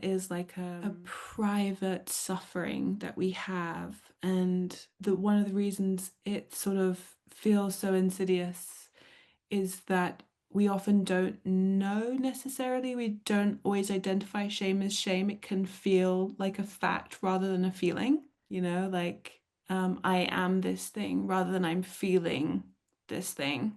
is like a private suffering that we have, and one of the reasons it sort of feels so insidious is that we often don't know necessarily. We don't always identify shame as shame. It can feel like a fact rather than a feeling, like I am this thing rather than I'm feeling this thing.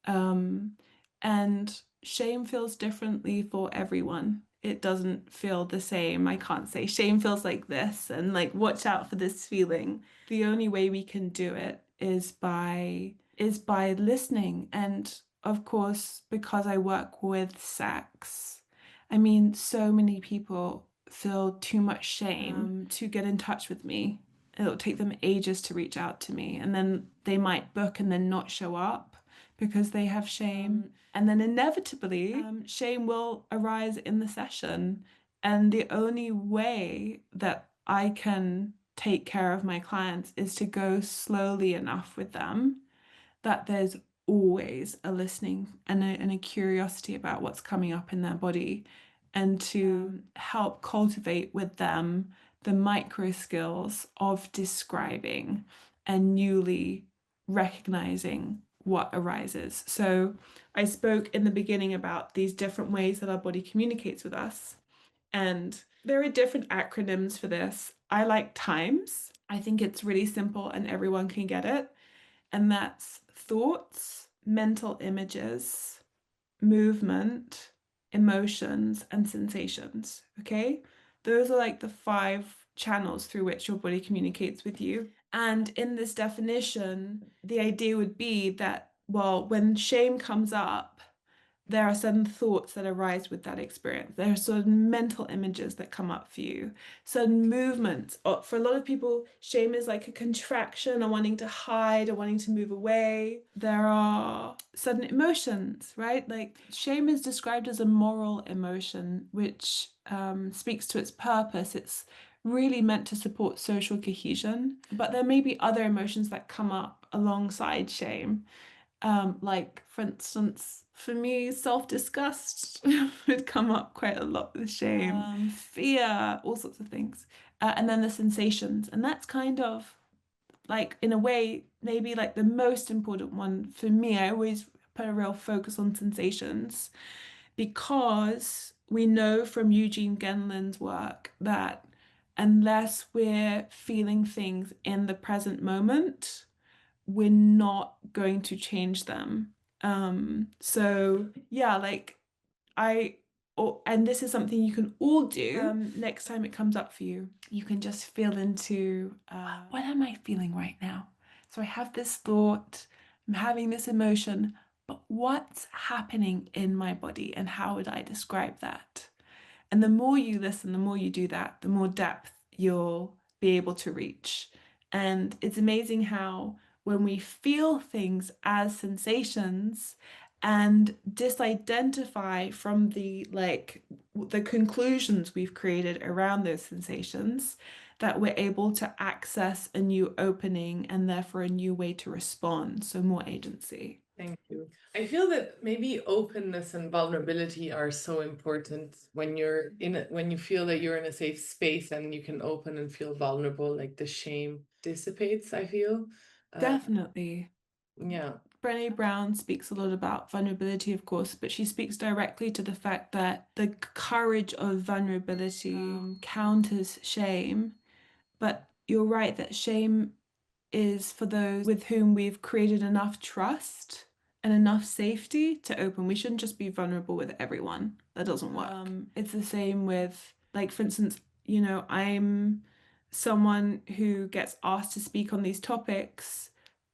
Um, and shame feels differently for everyone. It doesn't feel the same. I can't say shame feels like this and like watch out for this feeling. The only way we can do it is by listening. And of course, because I work with sex, I mean, so many people feel too much shame to get in touch with me. It'll take them ages to reach out to me, and then they might book and then not show up because they have shame. And then inevitably, shame will arise in the session. And the only way that I can take care of my clients is to go slowly enough with them that there's always a listening and a curiosity about what's coming up in their body, and to help cultivate with them the micro skills of describing and newly recognizing what arises. So I spoke in the beginning about these different ways that our body communicates with us, and there are different acronyms for this. I like TIMES. I think it's really simple and everyone can get it. And that's thoughts, mental images, movement, emotions, and sensations. Okay? Those are like the 5 channels through which your body communicates with you. And in this definition, the idea would be that, well, when shame comes up, there are certain thoughts that arise with that experience. There are certain mental images that come up for you, certain movements. For a lot of people, shame is like a contraction or wanting to hide or wanting to move away. There are certain emotions, right? Like shame is described as a moral emotion, which speaks to its purpose. It's really meant to support social cohesion. But there may be other emotions that come up alongside shame. Like for instance, for me, self-disgust would come up quite a lot with shame, fear, all sorts of things. And then the sensations. And that's kind of like, in a way, maybe like the most important one for me. I always put a real focus on sensations because we know from Eugene Gendlin's work that unless we're feeling things in the present moment, we're not going to change them. So yeah, like and this is something you can all do next time it comes up for you. You can just feel into what am I feeling right now? So I have this thought, I'm having this emotion, but what's happening in my body and how would I describe that? And the more you listen, the more you do that, the more depth you'll be able to reach. And it's amazing how when we feel things as sensations and disidentify from the conclusions we've created around those sensations, that we're able to access a new opening and therefore a new way to respond. So more agency. Thank you. I feel that maybe openness and vulnerability are so important when when you feel that you're in a safe space and you can open and feel vulnerable, like the shame dissipates, I feel. Definitely. Yeah. Brené Brown speaks a lot about vulnerability, of course, but she speaks directly to the fact that the courage of vulnerability counters shame. But you're right that shame is for those with whom we've created enough trust and enough safety to open. We shouldn't just be vulnerable with everyone. That doesn't work. It's the same with, like, for instance, I'm someone who gets asked to speak on these topics,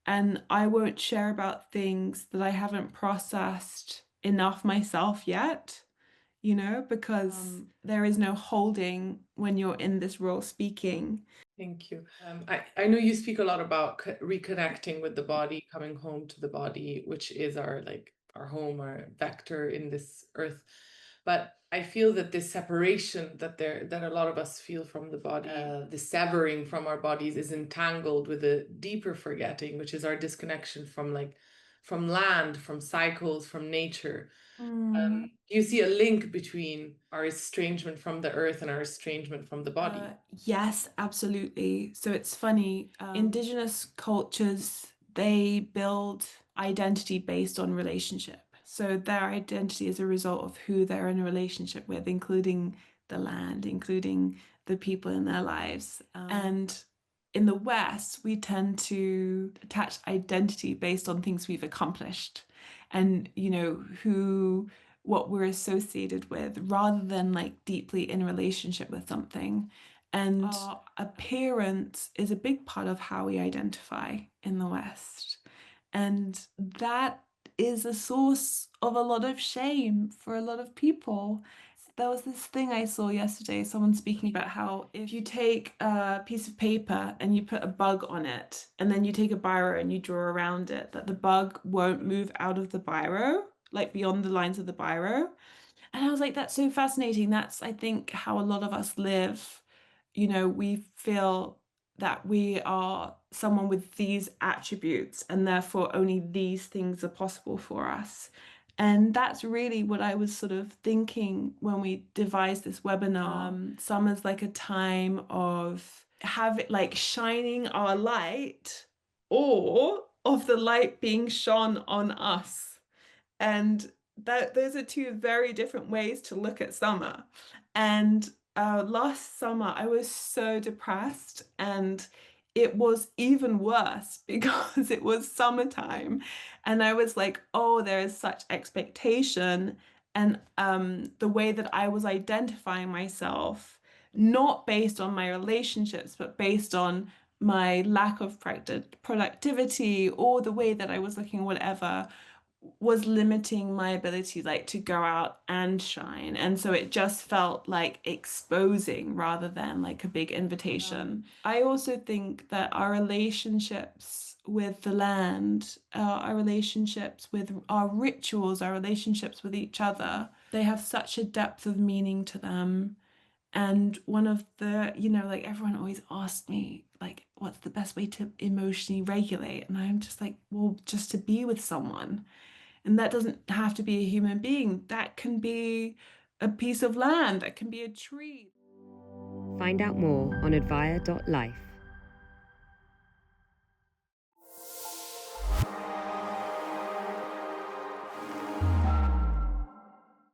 and I won't share about things that I haven't processed enough myself yet, because there is no holding when you're in this role speaking. Thank you. I know you speak a lot about reconnecting with the body, coming home to the body, which is our home, our vector in this earth. But I feel that this separation that a lot of us feel from the body, the severing from our bodies, is entangled with a deeper forgetting, which is our disconnection from from land, from cycles, from nature. Mm. Do you see a link between our estrangement from the earth and our estrangement from the body? Yes, absolutely. So it's funny, indigenous cultures, they build identity based on relationship. So their identity is a result of who they're in a relationship with, including the land, including the people in their lives. And in the West, we tend to attach identity based on things we've accomplished and, what we're associated with rather than like deeply in relationship with something. And our appearance is a big part of how we identify in the West. And that is a source of a lot of shame for a lot of people. There was this thing I saw yesterday, someone speaking about how if you take a piece of paper and you put a bug on it, and then you take a biro and you draw around it, that the bug won't move out of the biro, like beyond the lines of the biro. And I was like, that's so fascinating. That's, I think, how a lot of us live. We feel that we are someone with these attributes, and therefore only these things are possible for us. And that's really what I was sort of thinking when we devised this webinar. Summer's like a time of have it like shining our light or of the light being shone on us. And those are two very different ways to look at summer. And last summer, I was so depressed, and it was even worse because it was summertime. And I was like, oh, there is such expectation. And the way that I was identifying myself, not based on my relationships, but based on my lack of productivity or the way that I was looking, whatever, was limiting my ability like to go out and shine. And so it just felt like exposing rather than like a big invitation. I also think that our relationships with the land, our relationships with our rituals, our relationships with each other, they have such a depth of meaning to them. And one of the, like everyone always asks me, like, what's the best way to emotionally regulate? And I'm just like, well, just to be with someone. And that doesn't have to be a human being. That can be a piece of land, that can be a tree. Find out more on advaya.life.